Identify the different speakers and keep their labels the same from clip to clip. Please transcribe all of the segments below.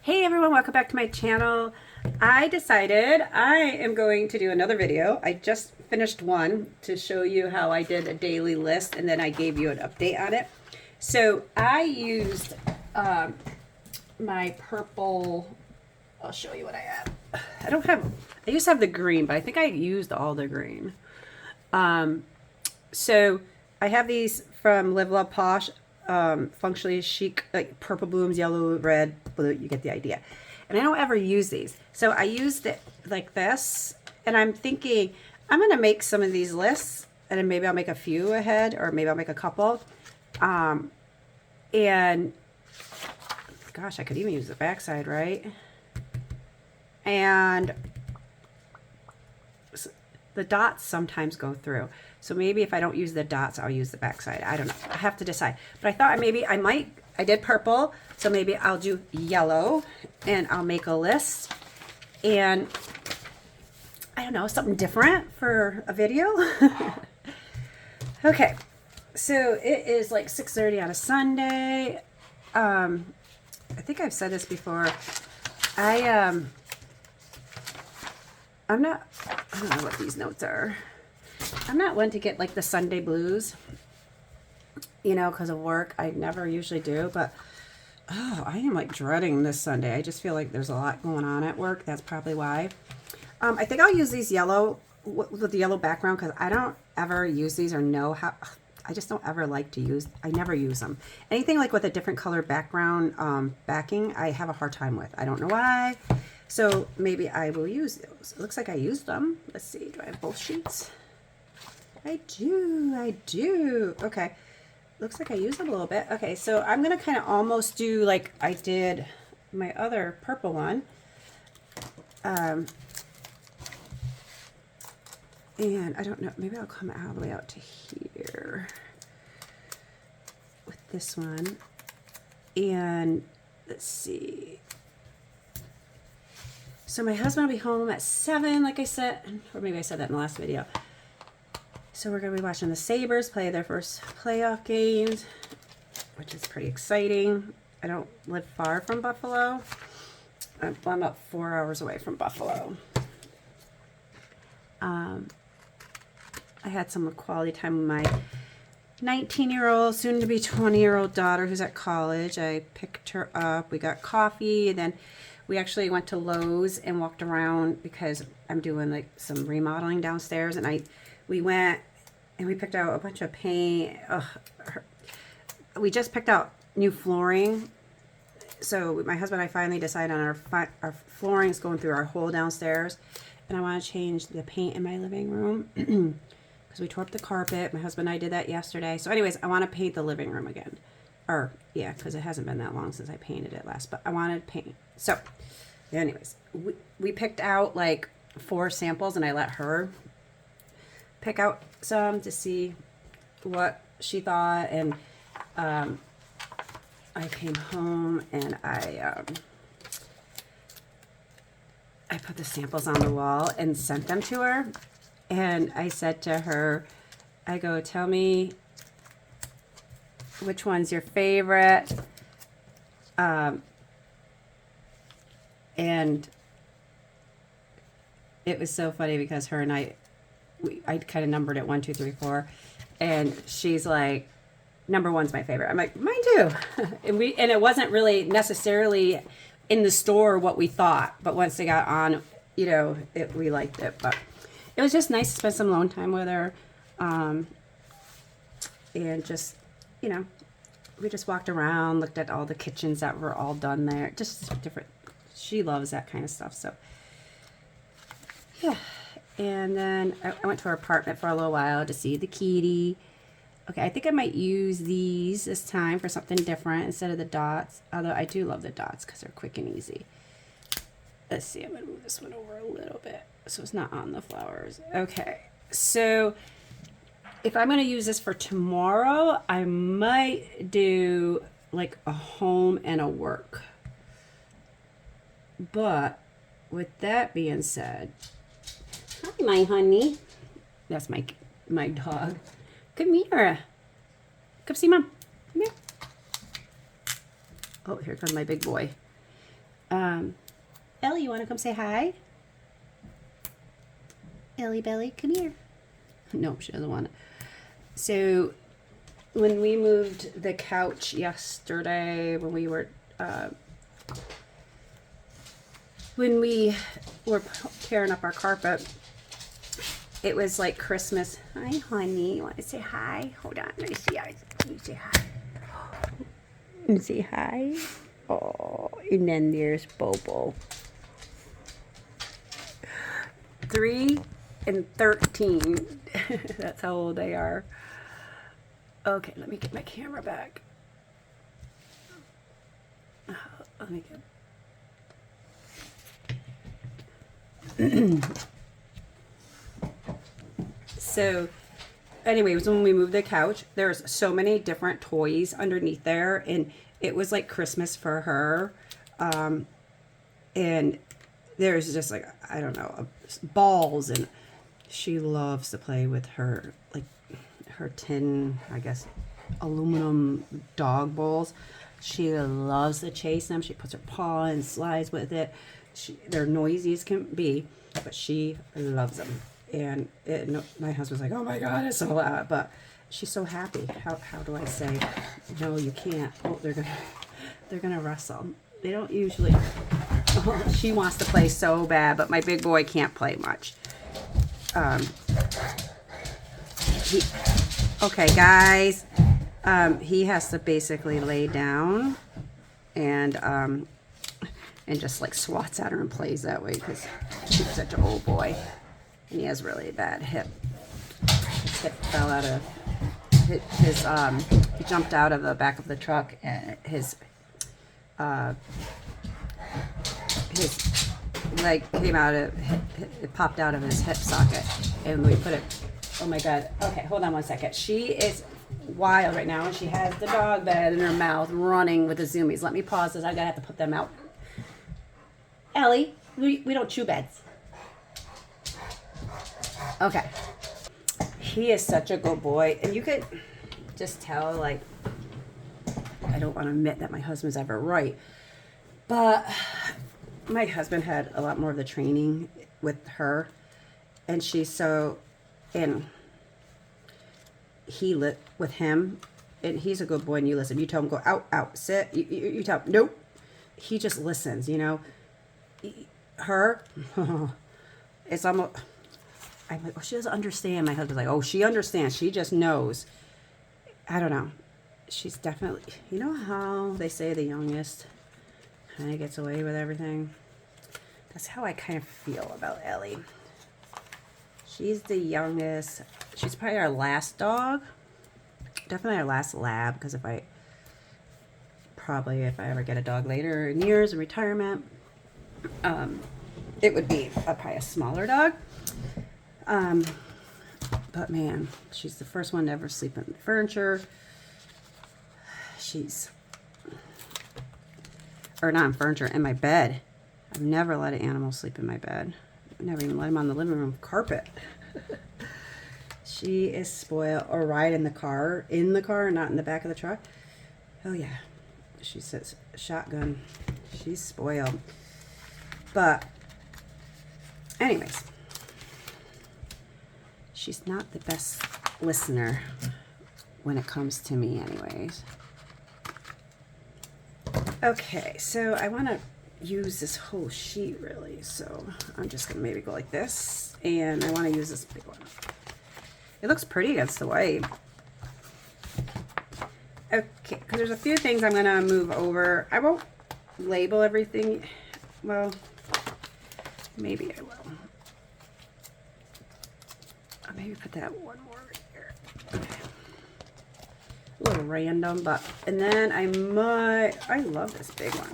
Speaker 1: Hey everyone, welcome back to my channel. I decided I am going to do another video. I just finished one to show you how I did a daily list and then I gave you an update on it. So I used my purple, I'll show you what I have. I used to have the green, but I think I used all the green. So I have these from Live Love Posh, functionally chic, like purple blooms, yellow, red, blue, you get the idea. And I don't ever use these. So I used it like this, and I'm thinking I'm going to make some of these lists, and then maybe I'll make a few ahead, or maybe I'll make a couple. And gosh, I could even use the backside, right? And the dots sometimes go through. So maybe if I don't use the dots, I'll use the backside. I don't know. I have to decide. But I thought maybe I might, I did purple, so maybe I'll do yellow and I'll make a list. And I don't know, something different for a video. Okay, so it is like 6:30 on a Sunday. I think I've said this before. I'm not, I don't know what these notes are. I'm not one to get like the Sunday blues, you know, because of work. I never usually do, but oh, I am like dreading this Sunday. I just feel like there's a lot going on at work. That's probably why. I think I'll use these yellow with the yellow background because I don't ever use these or know how. I just don't ever like to use. I never use them. Anything like with a different color background backing, I have a hard time with. I don't know why. So maybe I will use those. It looks like I used them. Let's see. Do I have both sheets? I do. Okay. Looks like I used them a little bit. Okay, so I'm going to kind of almost do like I did my other purple one. And I don't know. Maybe I'll come all the way out to here with this one. And let's see. So my husband will be home at 7, like I said, or maybe I said that in the last video. So we're going to be watching the Sabres play their first playoff games, which is pretty exciting. I don't live far from Buffalo. I'm about 4 hours away from Buffalo. I had some quality time with my 19-year-old, soon-to-be 20-year-old daughter who's at college. I picked her up. We got coffee, and then we actually went to Lowe's and walked around because I'm doing like some remodeling downstairs, and we went and we picked out a bunch of paint. We just picked out new flooring. So my husband and I finally decided on our flooring is going through our whole downstairs, and I want to change the paint in my living room because we tore up the carpet. My husband and I did that yesterday. So anyways, I want to paint the living room again. Or yeah, because it hasn't been that long since I painted it last, but I wanted paint. So anyways, we picked out like 4 samples, and I let her pick out some to see what she thought. And I came home and I put the samples on the wall and sent them to her. And I said to her, I go, tell me which one's your favorite. And it was so funny because her and I kind of numbered it 1, 2, 3, 4, and she's like, number 1's my favorite. I'm like, mine too. and it wasn't really necessarily in the store what we thought, but once they got on, you know, we liked it. But it was just nice to spend some alone time with her, and just, you know, we just walked around, looked at all the kitchens that were all done there, just different. She loves that kind of stuff. So yeah. And then I went to her apartment for a little while to see the kitty. Okay, I think I might use these this time for something different instead of the dots. Although I do love the dots because they're quick and easy. Let's see, I'm going to move this one over a little bit so it's not on the flowers. Okay, so if I'm going to use this for tomorrow, I might do like a home and a work. But with that being said, hi, my honey. That's my dog. Come here. Come see Mom. Come here. Oh, here comes my big boy. Ellie, you want to come say hi? Ellie Belly, come here. No, she doesn't want it. So when we moved the couch yesterday, when we were tearing up our carpet, it was like Christmas. Hi, honey. You want to say hi? Hold on. Let me see. Can you say hi? And say hi. Oh, and then there's Bobo. 3 and 13. That's how old they are. Okay, let me get my camera back. Let me get. So, anyways, when we moved the couch, there's so many different toys underneath there, and it was like Christmas for her. And there's just like, I don't know, balls, and she loves to play with her, like, her tin, I guess, aluminum dog balls. She loves to chase them. She puts her paw and slides with it. They're noisy as can be, but she loves them. And my husband's like, oh my God, it's so loud. But she's so happy. How do I say, no, you can't. Oh, they're gonna wrestle. They don't usually. Oh, she wants to play so bad, but my big boy can't play much. Okay, guys. He has to basically lay down and just like swats at her and plays that way because she's such an old boy. And he has really bad hip. His hip fell out of his he jumped out of the back of the truck and his leg came out of it popped out of his hip socket, and we put it. Oh my God. Okay, hold on one second. She is wild right now, and she has the dog bed in her mouth running with the zoomies. Let me pause this. I gotta have to put them out. Ellie, we don't chew beds. Okay. He is such a good boy, and you could just tell, like, I don't want to admit that my husband's ever right, but my husband had a lot more of the training with her, and she's so, and he lit with him, and he's a good boy, and you listen. You tell him, go out, out, sit. You tell him, nope. He just listens, you know. Her, it's almost, I'm like, oh, she doesn't understand. My husband's like, oh, she understands. She just knows. I don't know. She's definitely, you know how they say the youngest kind of gets away with everything? That's how I kind of feel about Ellie. She's the youngest. She's probably our last dog. Definitely our last lab, because if I ever get a dog later in years in retirement, it would be probably a smaller dog. But man, she's the first one to ever sleep in the furniture. Or not in furniture, in my bed. I've never let an animal sleep in my bed. I've never even let him on the living room carpet. She is spoiled. Or ride in the car, not in the back of the truck. Oh yeah. She says shotgun. She's spoiled. But anyways, she's not the best listener when it comes to me anyways. Okay, so I want to use this whole sheet really, so I'm just going to maybe go like this, and I want to use this big one. It looks pretty against the white. Okay, because there's a few things I'm going to move over. I won't label everything. Well, maybe I will. I'll maybe put that one more right here. Okay. A little random, but, and then I love this big one.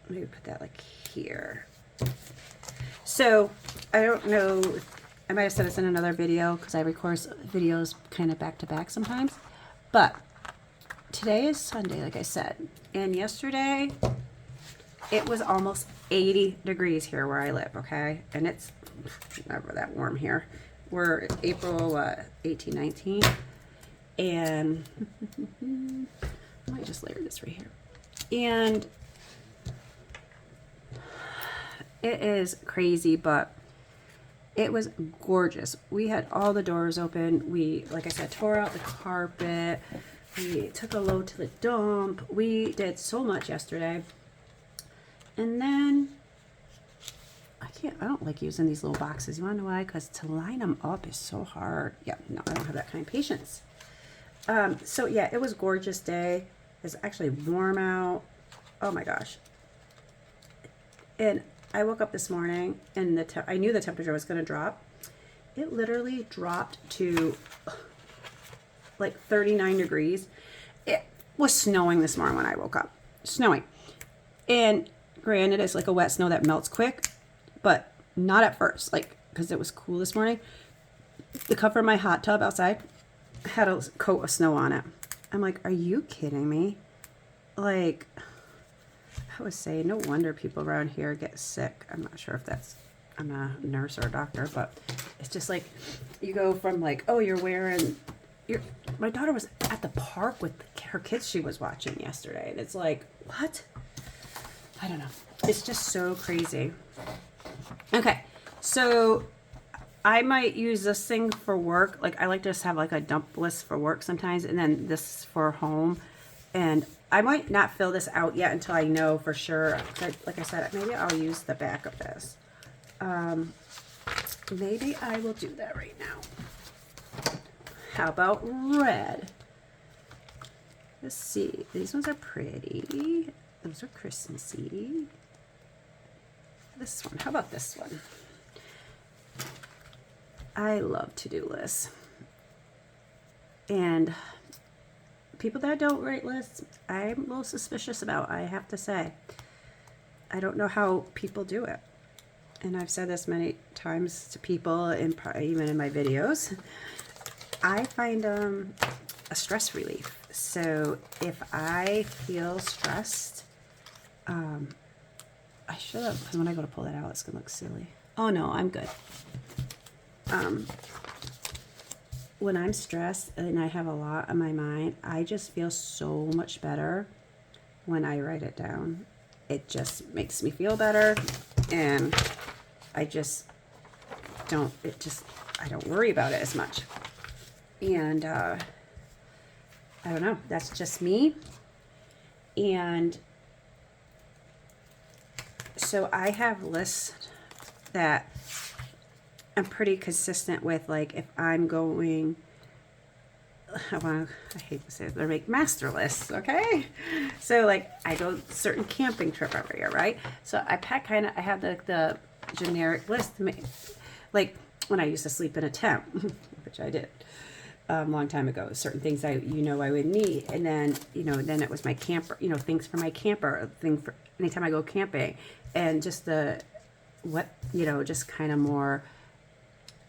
Speaker 1: Maybe put that like here. So, I don't know, I might have said this in another video, because I record videos kind of back to back sometimes, but today is Sunday, like I said, and yesterday, it was almost 80 degrees here where I live, okay? And it's never that warm here. We're April 18, 19, and I might just layer this right here. And it is crazy, but it was gorgeous. We had all the doors open. We, like I said, tore out the carpet. We took a load to the dump. We did so much yesterday. And then, I don't like using these little boxes. You want to know why? Because to line them up is so hard. Yeah, no, I don't have that kind of patience. So yeah, it was a gorgeous day. It's actually warm out. Oh my gosh. And I woke up this morning and I knew the temperature was going to drop. It literally dropped to like 39 degrees. It was snowing this morning when I woke up. Snowing. And granted, it's like a wet snow that melts quick, but not at first, like, because it was cool this morning. The cover of my hot tub outside had a coat of snow on it. I'm like, are you kidding me? Like, I would say, no wonder people around here get sick. I'm not sure if that's, I'm a nurse or a doctor, but it's just like, you go from like, oh, my daughter was at the park with her kids she was watching yesterday. And it's like, what? I don't know. It's just so crazy. Okay, so I might use this thing for work. Like, I like to just have like a dump list for work sometimes, and then this for home. And I might not fill this out yet until I know for sure. Like I said, maybe I'll use the back of this. Maybe I will do that right now. How about red? Let's see. These ones are pretty. Those are Christmassy. This one. How about this one? I love to-do lists. And people that don't write lists, I'm a little suspicious about, I have to say. I don't know how people do it. And I've said this many times to people, even in my videos. I find a stress relief. So if I feel stressed, I should have, because when I go to pull that out, it's going to look silly. Oh no, I'm good. When I'm stressed and I have a lot on my mind, I just feel so much better when I write it down. It just makes me feel better, and I don't worry about it as much. And I don't know, that's just me. And so I have lists that I'm pretty consistent with. Like, if I'm going, I hate to say it, they're like master lists, okay? So like, I go certain camping trip every year, right? So I have the generic list to make, like when I used to sleep in a tent, which I did a long time ago, certain things I would need. And then, then it was my camper, things for my camper, thing for anytime I go camping, and just just kind of more,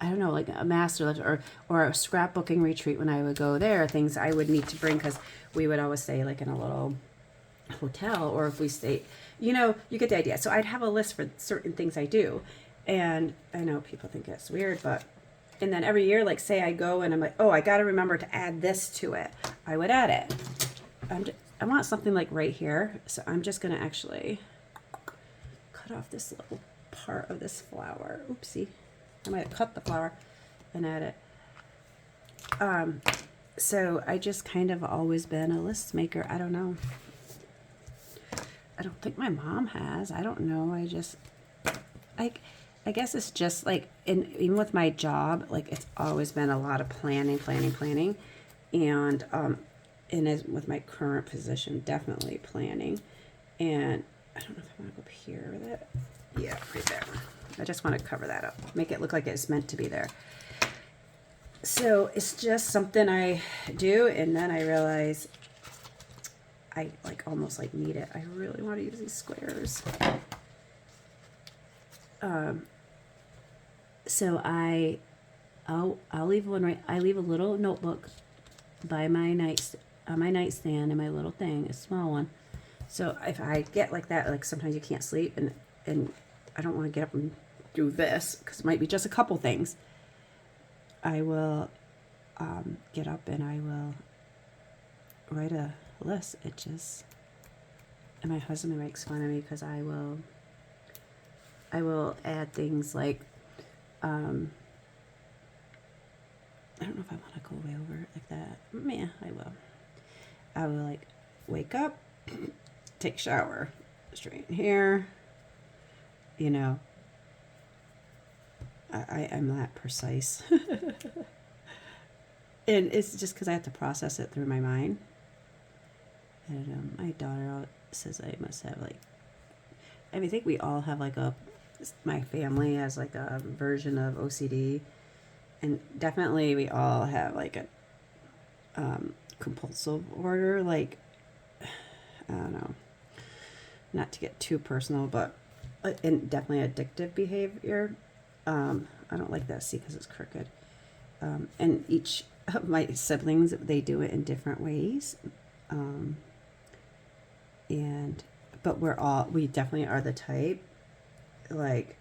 Speaker 1: I don't know, like a master list or a scrapbooking retreat when I would go there, things I would need to bring, because we would always stay like in a little hotel, or if we stayed, you get the idea. So I'd have a list for certain things I do. And I know people think that's weird, but, and then every year, like say I go and I'm like, oh, I got to remember to add this to it. I would add it. I want something like right here. So I'm just going to actually cut off this little part of this flower. Oopsie. I might have cut the flower and add it. So I just kind of always been a list maker. I don't know. I don't think my mom has. I don't know. I guess it's just like, even with my job, like it's always been a lot of planning. And with my current position, definitely planning. And I don't know if I want to go up here with it. Yeah, right there. I just want to cover that up, make it look like it's meant to be there. So it's just something I do, and then I realize I almost need it. I really want to use these squares. So I'll leave one right. I leave a little notebook by my nightstand, and my little thing, a small one. So if I get like that, like sometimes you can't sleep, and I don't want to get up and do this because it might be just a couple things. I will get up and I will write a list. It just And my husband makes fun of me because I will add things like, I don't know if I want to go way over it like that. Yeah, I will. I will like wake up, take a shower, straighten hair, you know. I'm that precise. And it's just because I have to process it through my mind. And my daughter says I must have like, I think we all have like my family has like a version of OCD. And definitely we all have like a compulsive order, like, I don't know, not to get too personal, but and definitely addictive behavior. I don't like that C because it's crooked. And each of my siblings, they do it in different ways. But we definitely are the type, like,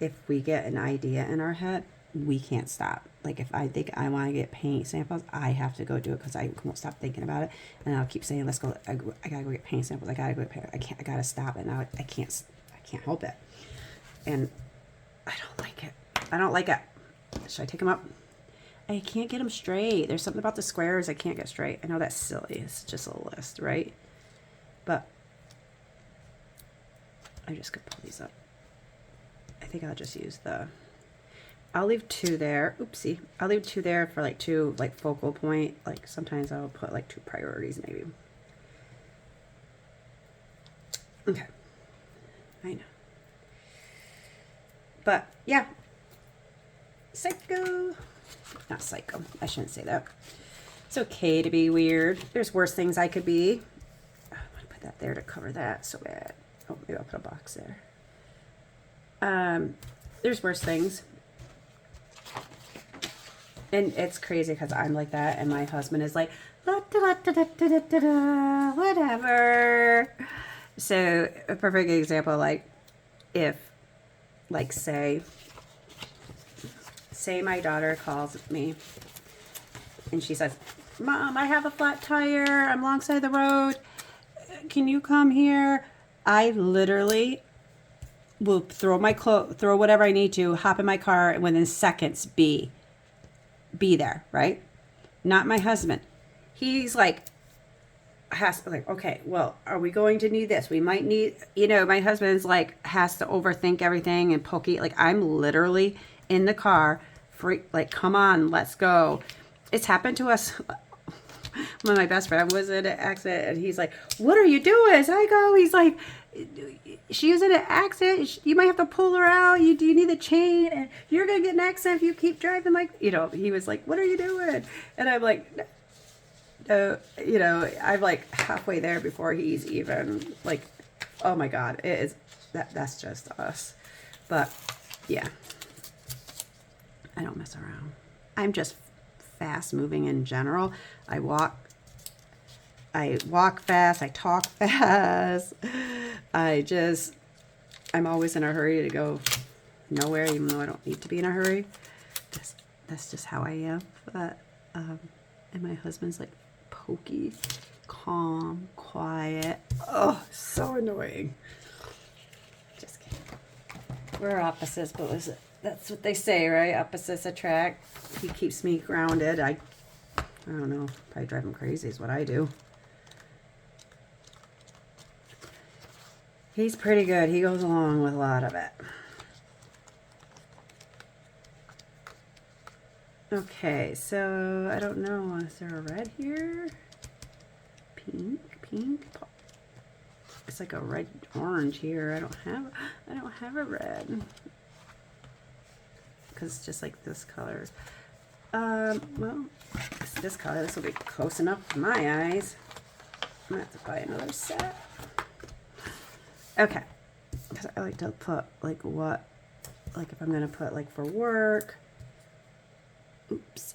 Speaker 1: if we get an idea in our head, we can't stop. Like, if I think I want to get paint samples, I have to go do it because I won't stop thinking about it. And I'll keep saying, let's go. I gotta go get paint samples. I gotta go get paint. I gotta stop it now. I can't help it. And I don't like it. I don't like it. Should I take them up? I can't get them straight. There's something about the squares I can't get straight. I know that's silly. It's just a list, right? But I just could pull these up. I think I'll just use I'll leave 2 there. Oopsie. I'll leave 2 there for like 2 like focal point. Like sometimes I'll put like 2 priorities maybe. Okay. I know. But yeah. Psycho. Not psycho. I shouldn't say that. It's okay to be weird. There's worse things I could be. I'm going to put that there to cover that so bad. Oh, maybe I'll put a box there. There's worse things. And it's crazy because I'm like that and my husband is like, whatever. So a perfect example, like if, like say my daughter calls me and she says, Mom, I have a flat tire. I'm alongside the road. Can you come here? I literally will throw whatever I need to, hop in my car, and within seconds be there, right? Not my husband. He's like, okay, well, are we going to need this? We might need, my husband's like, has to overthink everything and pokey. Like, I'm literally in the car, like, come on, let's go. It's happened to us. One of my best friends was in an accident, and he's like, what are you doing? So I go, he's like, she was in an accident. You might have to pull her out. Do you need the chain? And you're going to get an accident if you keep driving. Like, he was like, what are you doing? And I'm like, no, I'm like halfway there before he's even like, oh my God, it is that's just us. But yeah, I don't mess around. I'm just fast moving in general. I walk fast. I talk fast. I'm always in a hurry to go nowhere, even though I don't need to be in a hurry. That's just how I am. But, and my husband's like pokey, calm, quiet. Oh, so annoying. Just kidding. We're opposites, but that's what they say, right? Opposites attract. He keeps me grounded. I don't know. Probably drive him crazy is what I do. He's pretty good. He goes along with a lot of it. Okay, so I don't know. Is there a red here? Pink. It's like a red orange here. I don't have a red. Because it's just like this color. Well, it's this color. This will be close enough for my eyes. I'm gonna have to buy another set. Okay, because I like to put like if I'm gonna put like for work. Oops.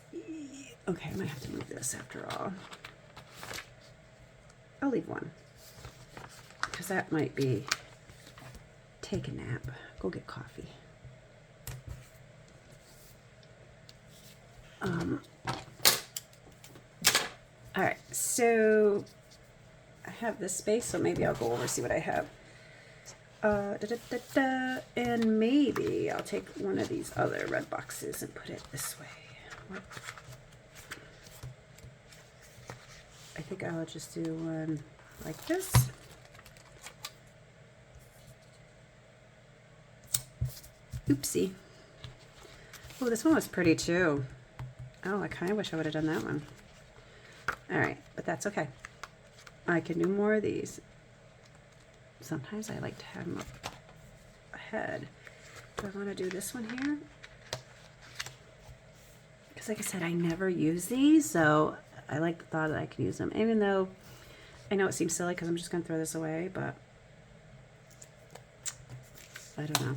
Speaker 1: Okay, I might have to move this after all. I'll leave one because that might be take a nap, go get coffee. All right, so I have this space, so maybe I'll go over, see what I have. And maybe I'll take one of these other red boxes and put it this way. I think I'll just do one like this. Oopsie. Oh, this one was pretty too. Oh, I kind of wish I would have done that one. All right, but that's okay. I can do more of these. Sometimes I like to have them up ahead. Do I want to do this one here? Because like I said, I never use these, so I like the thought that I can use them. Even though I know it seems silly because I'm just going to throw this away, but I don't know.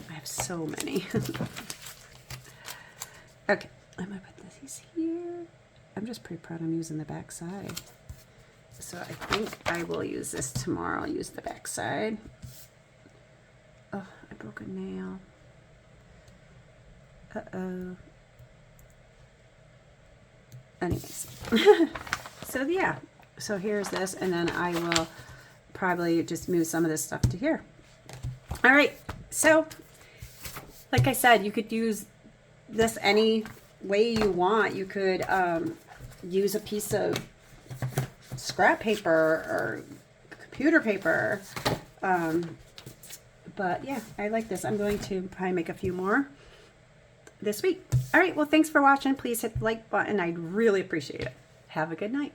Speaker 1: I have so many. Okay, I'm going to put these here. I'm just pretty proud I'm using the back side. So I think I will use this tomorrow. I'll use the back side. Oh, I broke a nail. Uh-oh. Anyways. So yeah. So here's this, and then I will probably just move some of this stuff to here. All right. So, like I said, you could use this any way you want. You could use a piece of scrap paper or computer paper, but yeah, I like this. I'm going to probably make a few more this week. All right, well, thanks for watching. Please hit the like button. I'd really appreciate it. Have a good night.